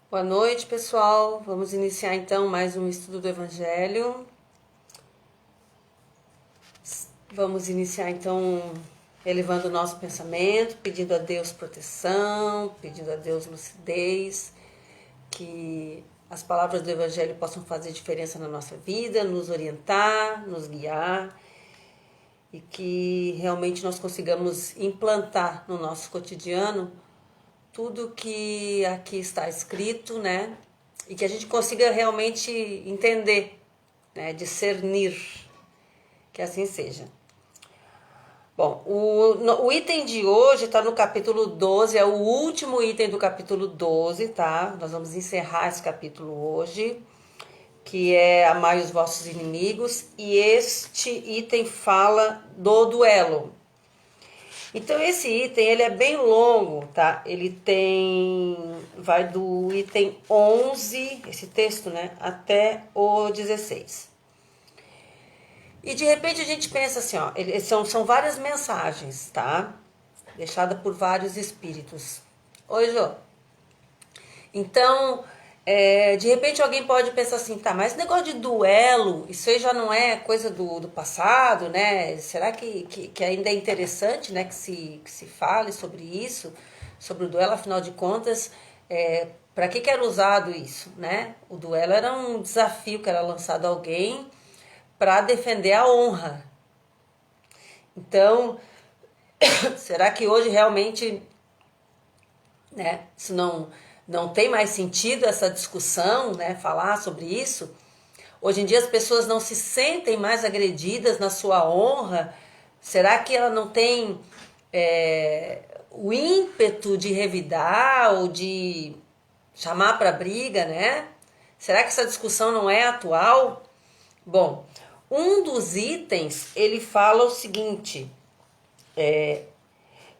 Boa noite, pessoal. Vamos iniciar então mais um estudo do Evangelho. Vamos iniciar então elevando o nosso pensamento, pedindo a Deus proteção, pedindo a Deus lucidez, que as palavras do Evangelho possam fazer diferença na nossa vida, nos orientar, nos guiar e que realmente nós consigamos implantar no nosso cotidiano tudo que aqui está escrito, né? E que a gente consiga realmente entender, né? Discernir, que assim seja. Bom, o item de hoje está no capítulo 12, é o último item do capítulo 12, tá? Nós vamos encerrar esse capítulo hoje, que é amai os vossos inimigos, e este item fala do duelo. Então esse item ele é bem longo, tá? Vai do item 11, esse texto, né, até o 16. E de repente a gente pensa assim, ó, são várias mensagens, tá? Deixada por vários espíritos. Oi, Jô. Então, de repente alguém pode pensar assim, tá, mas esse negócio de duelo, isso aí já não é coisa do passado, né? Será que ainda é interessante, né, que se fale sobre isso, sobre o duelo, afinal de contas, para que era usado isso, né? O duelo era um desafio que era lançado a alguém para defender a honra. Então, será que hoje realmente, né, isso não tem mais sentido essa discussão, né, falar sobre isso? Hoje em dia as pessoas não se sentem mais agredidas na sua honra. Será que ela não tem o ímpeto de revidar ou de chamar para briga, né? Será que essa discussão não é atual? Bom, um dos itens ele fala o seguinte: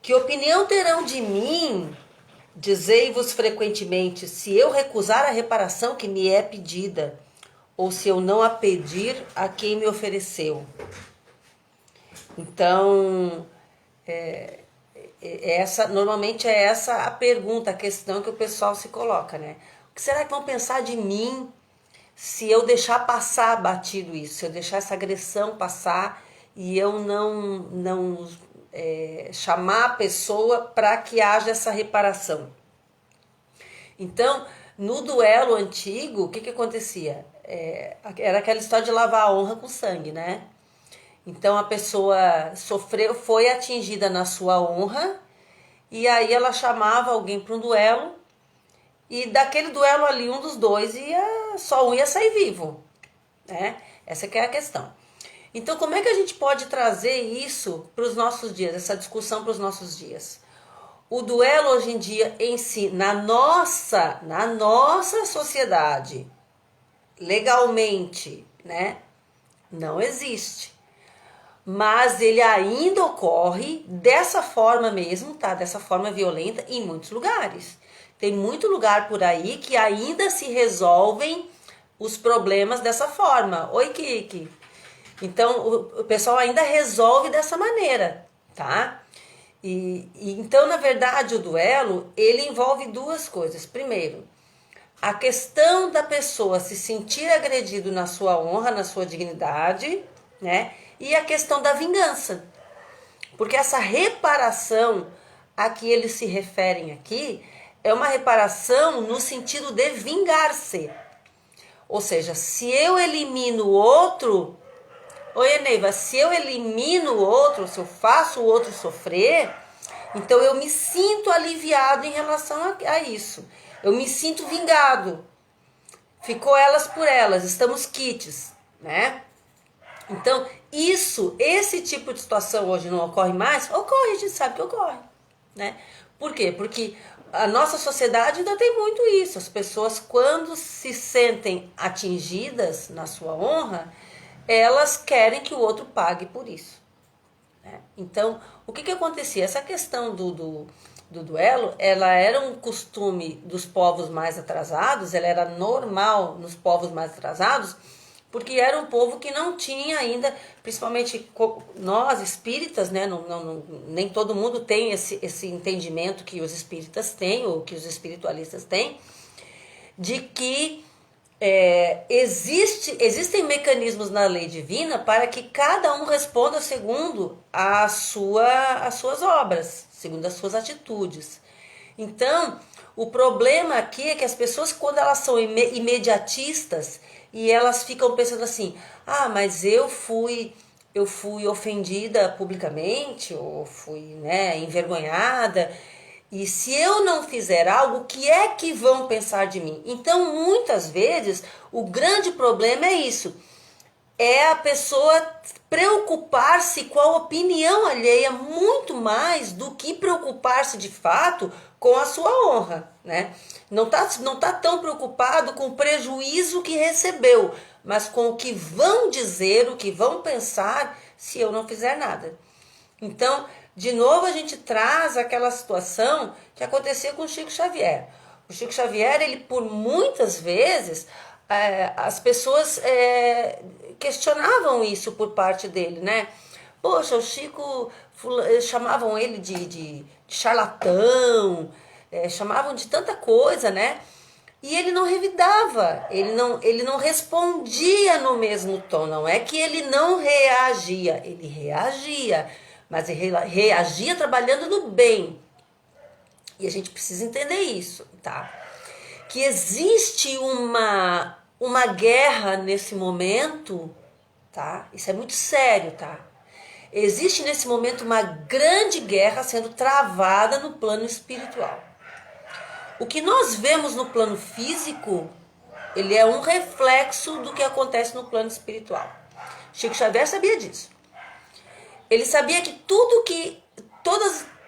que opinião terão de mim? Dizei-vos frequentemente, se eu recusar a reparação que me é pedida, ou se eu não a pedir a quem me ofereceu. Então, normalmente é essa a pergunta, a questão que o pessoal se coloca, né? O que será que vão pensar de mim se eu deixar passar batido isso, se eu deixar essa agressão passar e eu não chamar a pessoa para que haja essa reparação? Então, no duelo antigo, o que acontecia? Era aquela história de lavar a honra com sangue, né? Então a pessoa sofreu, foi atingida na sua honra, e aí ela chamava alguém para um duelo, e daquele duelo ali, um dos dois só um ia sair vivo, né? Essa que é a questão. Então, como é que a gente pode trazer isso para os nossos dias, essa discussão para os nossos dias? O duelo hoje em dia em si, na nossa sociedade, legalmente, né, não existe. Mas ele ainda ocorre dessa forma mesmo, tá? Dessa forma violenta em muitos lugares. Tem muito lugar por aí que ainda se resolvem os problemas dessa forma. Oi, Kiki. Então, o pessoal ainda resolve dessa maneira, tá? Então, na verdade, o duelo, ele envolve duas coisas. Primeiro, a questão da pessoa se sentir agredido na sua honra, na sua dignidade, né? E a questão da vingança. Porque essa reparação a que eles se referem aqui é uma reparação no sentido de vingar-se. Ou seja, se eu elimino o outro... Oi, Eneiva, se eu elimino o outro, se eu faço o outro sofrer, então eu me sinto aliviado em relação a isso. Eu me sinto vingado. Ficou elas por elas, estamos quites, né? Então, esse tipo de situação hoje não ocorre mais? Ocorre, a gente sabe que ocorre, né? Por quê? Porque a nossa sociedade ainda tem muito isso. As pessoas, quando se sentem atingidas na sua honra, elas querem que o outro pague por isso, né? Então, o que acontecia? Essa questão do duelo, ela era um costume dos povos mais atrasados, ela era normal nos povos mais atrasados, porque era um povo que não tinha ainda, principalmente nós espíritas, né? Nem todo mundo tem esse entendimento que os espíritas têm, ou que os espiritualistas têm. de que existem mecanismos na lei divina para que cada um responda segundo as suas obras, segundo as suas atitudes. Então, o problema aqui é que as pessoas, quando elas são imediatistas e elas ficam pensando assim, mas eu fui ofendida publicamente, ou fui, né, envergonhada, e se eu não fizer algo, o que é que vão pensar de mim? Então, muitas vezes, o grande problema é isso. É a pessoa preocupar-se com a opinião alheia muito mais do que preocupar-se de fato com a sua honra, né? Não tá tão preocupado com o prejuízo que recebeu, mas com o que vão dizer, o que vão pensar se eu não fizer nada. Então, de novo a gente traz aquela situação que acontecia com o Chico Xavier. O Chico Xavier, ele por muitas vezes, as pessoas questionavam isso por parte dele, né? Poxa, o Chico, chamavam ele de charlatão, chamavam de tanta coisa, né? E ele não revidava, ele não respondia no mesmo tom. Não é que ele não reagia, ele reagia, mas ele reagia trabalhando no bem. E a gente precisa entender isso, tá? Que existe uma guerra nesse momento, tá? Isso é muito sério, tá? Existe nesse momento uma grande guerra sendo travada no plano espiritual. O que nós vemos no plano físico, ele é um reflexo do que acontece no plano espiritual. Chico Xavier sabia disso. Ele sabia que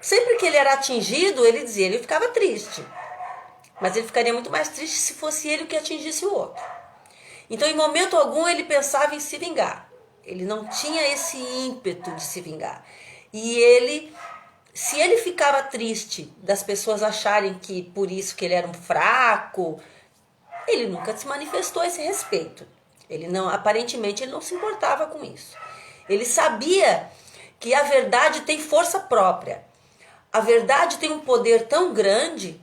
sempre que ele era atingido, ele dizia, ele ficava triste. Mas ele ficaria muito mais triste se fosse ele o que atingisse o outro. Então, em momento algum, ele pensava em se vingar. Ele não tinha esse ímpeto de se vingar. E se ele ficava triste das pessoas acharem que por isso que ele era um fraco, ele nunca se manifestou a esse respeito. Aparentemente, ele não se importava com isso. Ele sabia que a verdade tem força própria. A verdade tem um poder tão grande,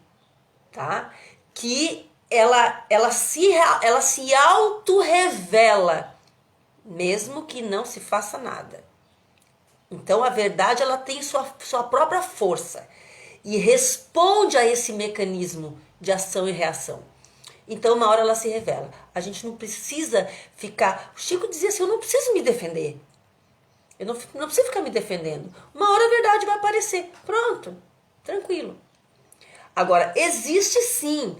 tá? Que ela se auto-revela, mesmo que não se faça nada. Então a verdade ela tem sua própria força e responde a esse mecanismo de ação e reação. Então uma hora ela se revela. A gente não precisa ficar... O Chico dizia assim, eu não preciso me defender. Eu não preciso ficar me defendendo. Uma hora a verdade vai aparecer. Pronto, tranquilo. Agora, existe sim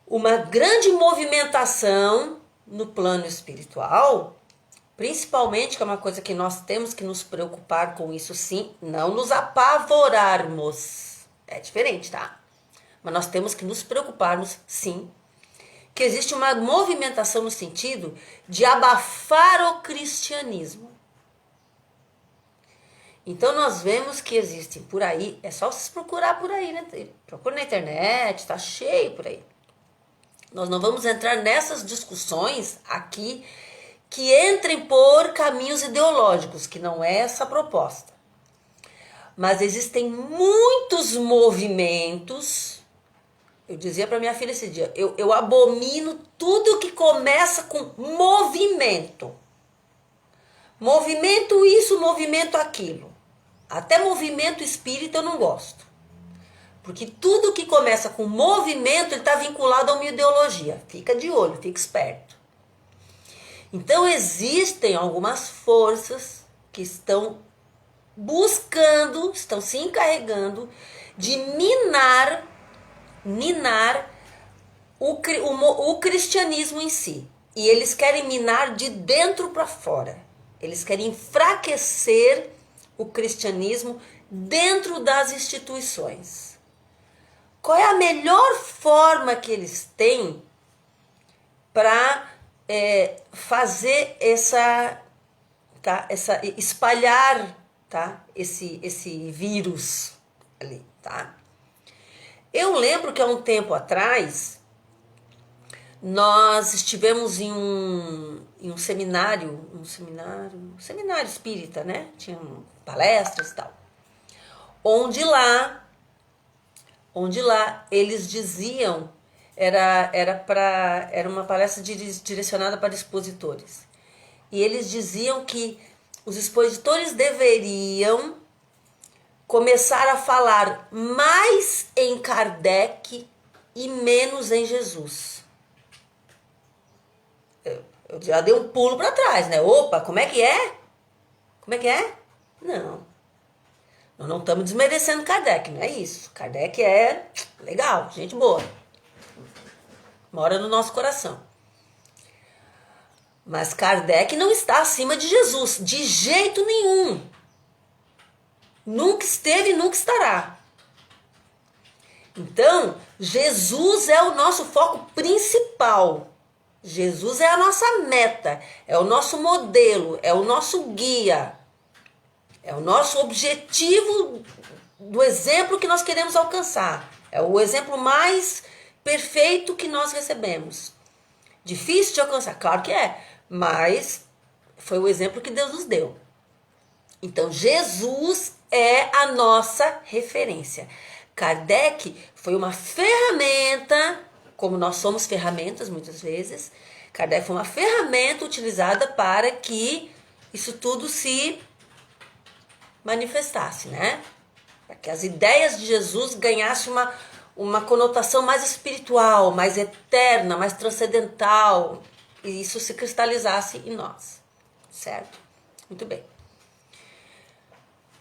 uma grande movimentação no plano espiritual, principalmente, que é uma coisa que nós temos que nos preocupar com isso sim, não nos apavorarmos. É diferente, tá? Mas nós temos que nos preocuparmos sim, que existe uma movimentação no sentido de abafar o cristianismo. Então nós vemos que existem por aí, é só vocês procurar por aí, né? Procura na internet, tá cheio por aí. Nós não vamos entrar nessas discussões aqui que entrem por caminhos ideológicos, que não é essa a proposta. Mas existem muitos movimentos. Eu dizia para minha filha esse dia, eu abomino tudo que começa com movimento. Movimento isso, movimento aquilo. Até movimento espírita eu não gosto. Porque tudo que começa com movimento, ele está vinculado a uma ideologia. Fica de olho, fica esperto. Então existem algumas forças que estão buscando, estão se encarregando de minar o cristianismo em si. E eles querem minar de dentro para fora. Eles querem enfraquecer o cristianismo dentro das instituições. Qual é a melhor forma que eles têm para fazer espalhar, tá? esse vírus ali, tá? Eu lembro que há um tempo atrás nós estivemos em um seminário espírita, né? Tinha palestras e tal. Onde lá eles diziam Era uma palestra direcionada para expositores. E eles diziam que os expositores deveriam começar a falar mais em Kardec e menos em Jesus. Eu já dei um pulo para trás, né? Opa, como é que é? Como é que é? Não. Nós não estamos desmerecendo Kardec, não é isso. Kardec é legal, gente boa. Mora no nosso coração. Mas Kardec não está acima de Jesus, de jeito nenhum. Nunca esteve e nunca estará. Então, Jesus é o nosso foco principal. Jesus é a nossa meta, é o nosso modelo, é o nosso guia. É o nosso objetivo do exemplo que nós queremos alcançar. É o exemplo mais perfeito que nós recebemos. Difícil de alcançar? Claro que é, mas foi o exemplo que Deus nos deu. Então, Jesus é a nossa referência. Kardec foi uma ferramenta, como nós somos ferramentas muitas vezes, Kardec foi uma ferramenta utilizada para que isso tudo se manifestasse, né? Para que as ideias de Jesus ganhassem uma conotação mais espiritual, mais eterna, mais transcendental, e isso se cristalizasse em nós, certo? Muito bem.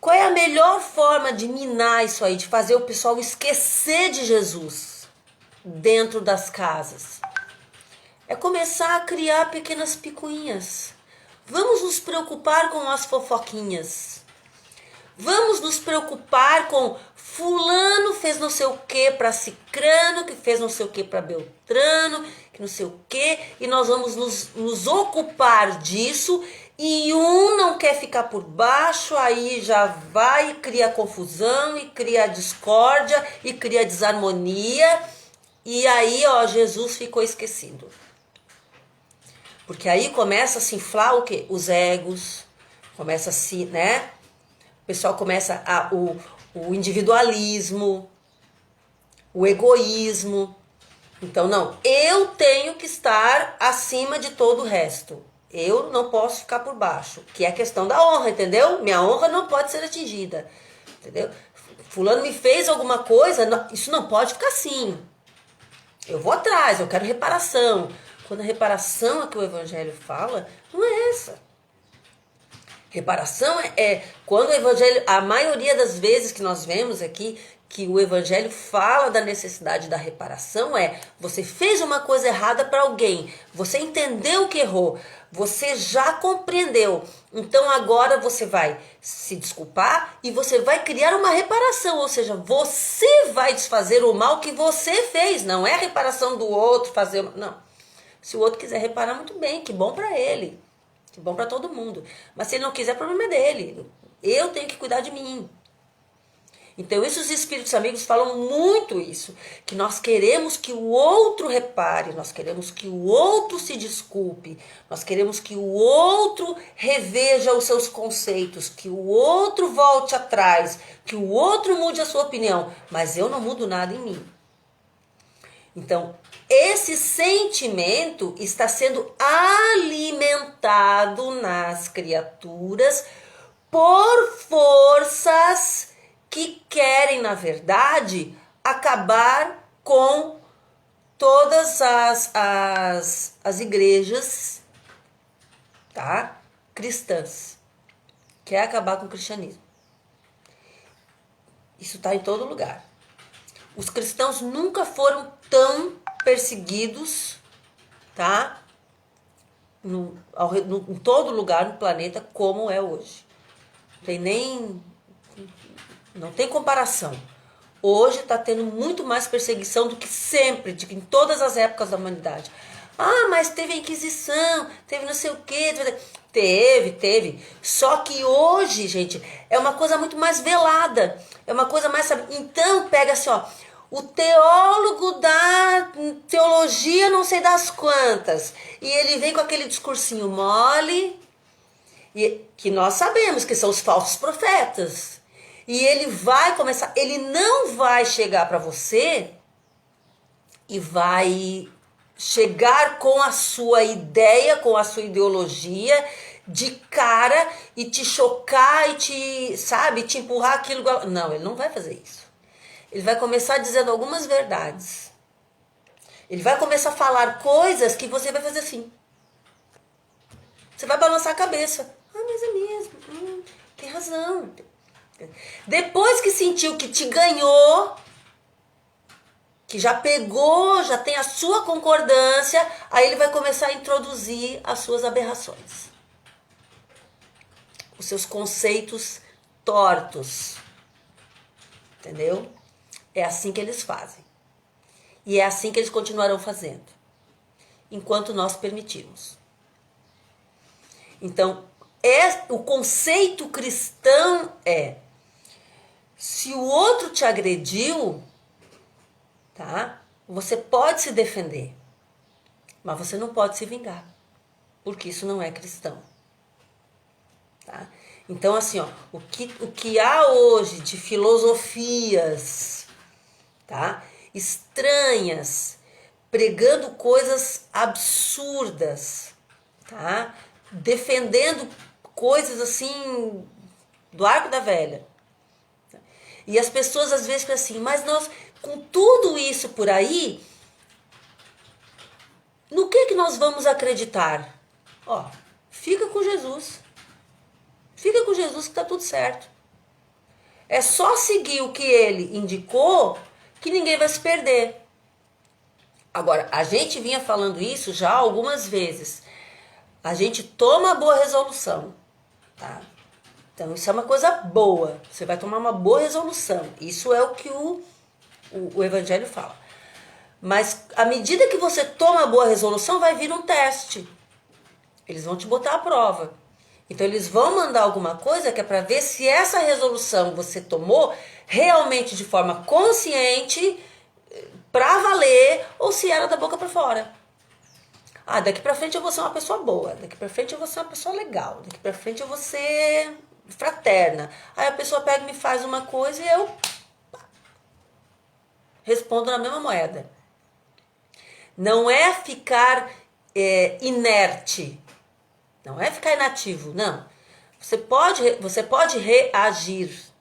Qual é a melhor forma de minar isso aí, de fazer o pessoal esquecer de Jesus dentro das casas? É começar a criar pequenas picuinhas. Vamos nos preocupar com as fofoquinhas. Vamos nos preocupar com fulano fez não sei o que para cicrano, que fez não sei o que para beltrano, que não sei o que, e nós vamos nos ocupar disso, e um não quer ficar por baixo, aí já vai e cria confusão, e cria discórdia, e cria desarmonia, e aí ó, Jesus ficou esquecido. Porque aí começa a se inflar o quê? Os egos, começa a se, né? O pessoal começa o individualismo, o egoísmo. Então, não, eu tenho que estar acima de todo o resto. Eu não posso ficar por baixo, que é a questão da honra, entendeu? Minha honra não pode ser atingida, entendeu? Fulano me fez alguma coisa, isso não pode ficar assim. Eu vou atrás, eu quero reparação. Quando a reparação é que o Evangelho fala, não é essa. Reparação é quando o Evangelho, a maioria das vezes que nós vemos aqui, que o Evangelho fala da necessidade da reparação, você fez uma coisa errada para alguém, você entendeu que errou, você já compreendeu, então agora você vai se desculpar e você vai criar uma reparação, ou seja, você vai desfazer o mal que você fez, não é a reparação do outro, não. Se o outro quiser reparar, muito bem, que bom para ele. Que bom para todo mundo. Mas se ele não quiser, o problema é dele. Eu tenho que cuidar de mim. Então, esses espíritos amigos falam muito isso. Que nós queremos que o outro repare. Nós queremos que o outro se desculpe. Nós queremos que o outro reveja os seus conceitos. Que o outro volte atrás. Que o outro mude a sua opinião. Mas eu não mudo nada em mim. Então, esse sentimento está sendo alimentado nas criaturas por forças que querem, na verdade, acabar com todas as igrejas, tá? Cristãs. Quer acabar com o cristianismo. Isso está em todo lugar. Os cristãos nunca foram tão perseguidos, tá? Em todo lugar no planeta como é hoje. Não tem comparação. Hoje está tendo muito mais perseguição do que sempre, em todas as épocas da humanidade. Ah, mas teve a Inquisição, teve não sei o quê. Teve. Só que hoje, gente, é uma coisa muito mais velada. É uma coisa mais, sabe? Então, pega assim, ó. O teólogo da teologia não sei das quantas. E ele vem com aquele discursinho mole, que nós sabemos que são os falsos profetas. E ele vai começar, ele não vai chegar para você e vai chegar com a sua ideia, com a sua ideologia de cara e te chocar e te, sabe, te empurrar aquilo. Não, ele não vai fazer isso. Ele vai começar dizendo algumas verdades. Ele vai começar a falar coisas que você vai fazer assim. Você vai balançar a cabeça. Ah, mas é mesmo. Tem razão. Depois que sentiu que te ganhou, que já pegou, já tem a sua concordância, aí ele vai começar a introduzir as suas aberrações. Os seus conceitos tortos. Entendeu? É assim que eles fazem. E é assim que eles continuarão fazendo. Enquanto nós permitirmos. Então, o conceito cristão é: se o outro te agrediu, tá? Você pode se defender, mas você não pode se vingar, porque isso não é cristão. Tá? Então, assim, ó, o que há hoje de filosofias, tá? Estranhas, pregando coisas absurdas, tá? Defendendo coisas assim do arco da velha. E as pessoas às vezes pensam assim, mas nós, com tudo isso por aí, no que nós vamos acreditar? Ó, fica com Jesus. Fica com Jesus que tá tudo certo. É só seguir o que ele indicou que ninguém vai se perder. Agora, a gente vinha falando isso já algumas vezes. A gente toma a boa resolução, tá? Então, isso é uma coisa boa. Você vai tomar uma boa resolução. Isso é o que o Evangelho fala. Mas, à medida que você toma a boa resolução, vai vir um teste. Eles vão te botar à prova. Então, eles vão mandar alguma coisa que é para ver se essa resolução você tomou realmente de forma consciente, para valer, ou se era da boca para fora. Ah, daqui pra frente eu vou ser uma pessoa boa, daqui pra frente eu vou ser uma pessoa legal, daqui pra frente eu vou ser fraterna. Aí a pessoa pega e me faz uma coisa e eu respondo na mesma moeda. Não é ficar inerte, não é ficar inativo, não. Você pode reagir,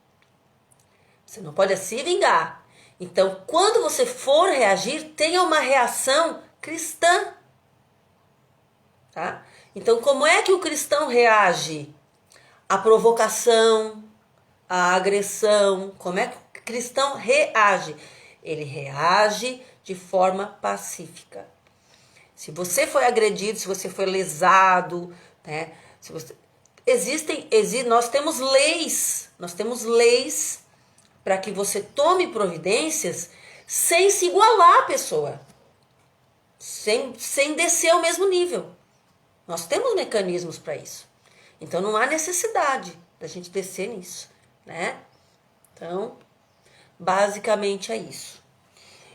você não pode se vingar. Então, quando você for reagir, tenha uma reação cristã. Tá? Então, como é que o cristão reage à provocação, à agressão? Como é que o cristão reage? Ele reage de forma pacífica. Se você foi agredido, se você foi lesado, né? Nós temos leis para que você tome providências sem se igualar à pessoa, sem descer ao mesmo nível. Nós temos mecanismos para isso. Então não há necessidade da gente descer nisso, né? Então, basicamente é isso.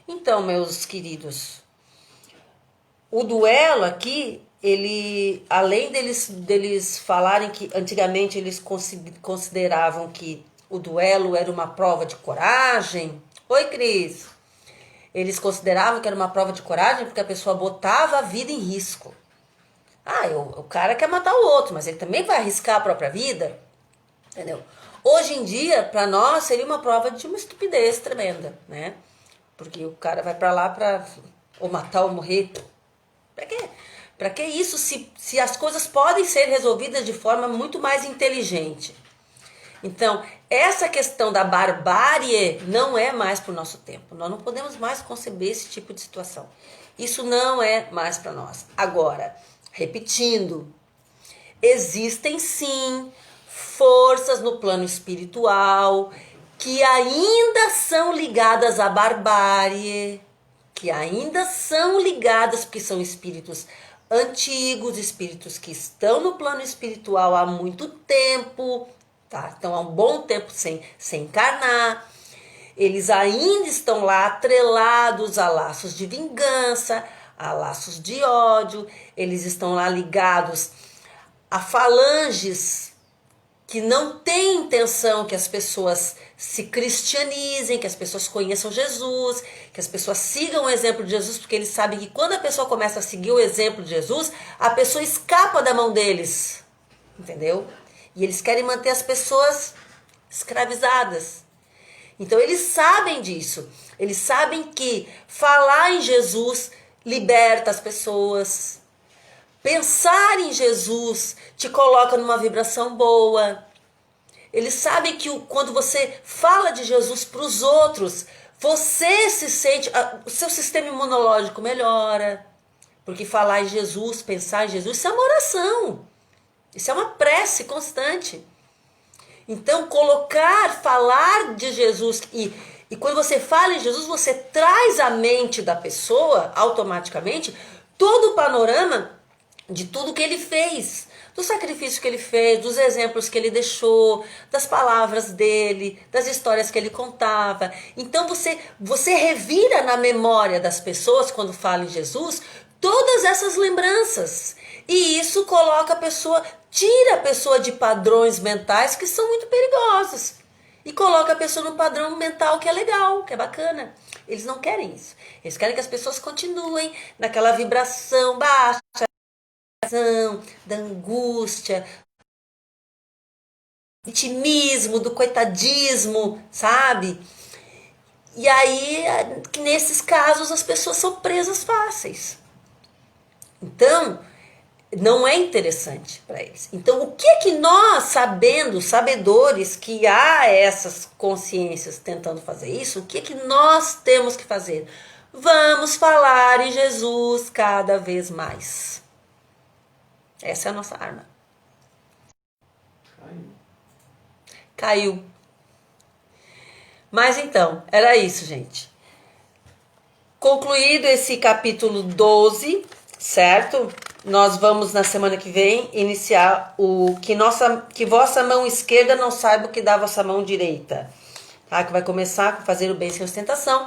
Então, meus queridos, o duelo aqui, ele, além deles falarem que antigamente eles consideravam que o duelo era uma prova de coragem. Oi, Cris. Eles consideravam que era uma prova de coragem porque a pessoa botava a vida em risco. O cara quer matar o outro, mas ele também vai arriscar a própria vida, entendeu? Hoje em dia, para nós, seria uma prova de uma estupidez tremenda, né? Porque o cara vai para lá para ou matar ou morrer. Para quê? Para que isso se as coisas podem ser resolvidas de forma muito mais inteligente? Então, essa questão da barbárie não é mais para o nosso tempo. Nós não podemos mais conceber esse tipo de situação. Isso não é mais para nós. Agora, repetindo, existem sim forças no plano espiritual que ainda são ligadas à barbárie, que ainda são ligadas, porque são espíritos antigos, espíritos que estão no plano espiritual há muito tempo, tá? Estão há um bom tempo sem encarnar. Eles ainda estão lá atrelados a laços de vingança, a laços de ódio. Eles estão lá ligados a falanges que não tem intenção que as pessoas se cristianizem, que as pessoas conheçam Jesus, que as pessoas sigam o exemplo de Jesus, porque eles sabem que quando a pessoa começa a seguir o exemplo de Jesus, a pessoa escapa da mão deles, entendeu? E eles querem manter as pessoas escravizadas. Então eles sabem disso, eles sabem que falar em Jesus liberta as pessoas, pensar em Jesus te coloca numa vibração boa. Eles sabem que quando você fala de Jesus para os outros, você se sente, o seu sistema imunológico melhora, porque falar em Jesus, pensar em Jesus, isso é uma oração, isso é uma prece constante. Então, falar de Jesus, e quando você fala em Jesus, você traz à mente da pessoa, automaticamente, todo o panorama de tudo que ele fez, do sacrifício que ele fez, dos exemplos que ele deixou, das palavras dele, das histórias que ele contava. Então, você revira na memória das pessoas, quando fala em Jesus, todas essas lembranças. E isso coloca a pessoa, tira a pessoa de padrões mentais que são muito perigosos e coloca a pessoa num padrão mental que é legal, que é bacana. Eles não querem isso. Eles querem que as pessoas continuem naquela vibração baixa, da angústia, do vitimismo, do coitadismo, sabe? E aí, nesses casos, as pessoas são presas fáceis. Então, não é interessante para eles. Então, o que é que nós, sabedores que há essas consciências tentando fazer isso, o que é que nós temos que fazer? Vamos falar em Jesus cada vez mais. Essa é a nossa arma. Caiu. Mas então, era isso, gente. Concluído esse capítulo 12, certo? Nós vamos na semana que vem iniciar o que vossa mão esquerda não saiba o que dá a vossa mão direita. Tá? Que vai começar com fazer o bem sem ostentação.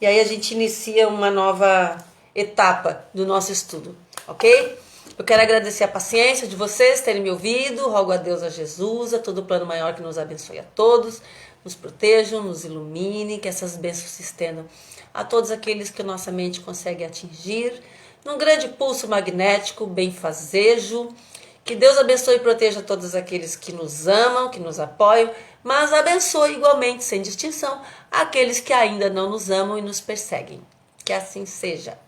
E aí a gente inicia uma nova etapa do nosso estudo, ok? Eu quero agradecer a paciência de vocês terem me ouvido. Rogo a Deus, a Jesus, a todo o plano maior que nos abençoe a todos, nos protejam, nos ilumine, que essas bênçãos se estendam a todos aqueles que nossa mente consegue atingir, num grande pulso magnético, benfazejo. Que Deus abençoe e proteja todos aqueles que nos amam, que nos apoiam, mas abençoe igualmente, sem distinção, aqueles que ainda não nos amam e nos perseguem. Que assim seja.